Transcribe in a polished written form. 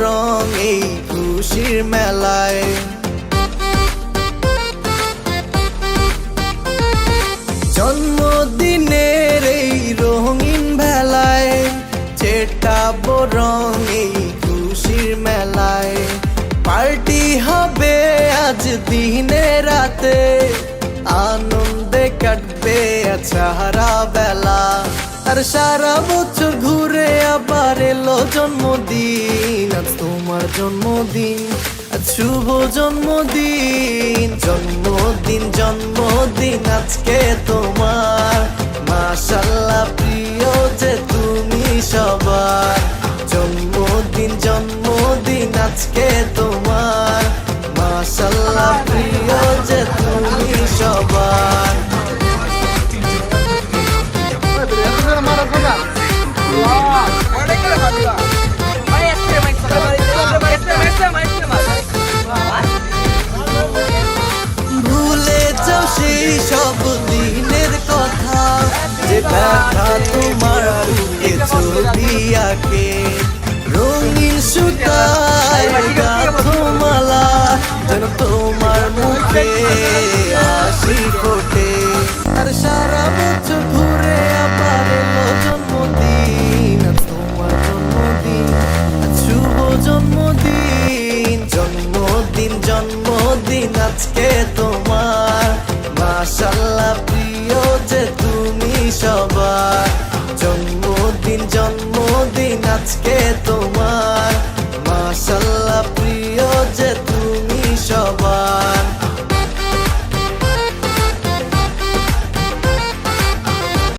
রং এই খুশির মেলায়। জন্মদিনের এই রঙিন ভেলায় ছেটাবো রং এই খুশির মেলায়। পার্টি হবে আজ দিনে রাতে, আনন্দে কাটবে সারা বেলা। আর সারা বছর ঘুরে আবার এলো জন্মদিন, আজ তোমার জন্মদিন, আজ শুভ জন্মদিন। জন্মদিন জন্মদিন আজকে তোমার, মাশাআল্লাহ প্রিয় যে তুমি সবার। জন্মদিন জন্মদিন আজকে তোমার, মাশাআল্লাহ প্রিয় যে তুমি সবার। ভুলে যাও সেই সব দিনের কথা, যে ব্যথা তোমার বুকে ছবি আঁকে। রঙিন সুতায় গাঁথো মালা, যেন তোমার মুখে হাসি ফোটে। আর সারা বছর ঘুরে আবার এলো জন্মদিন, আজ তোমার জন্মদিন, আজ শুভ জন্মদিন। জন্মদিন জন্মদিন আজকে তোমার, মাশাআল্লাহ প্রিয় যে তুমি সবার। জন্মদিন জন্মদিন আজকে তোমার।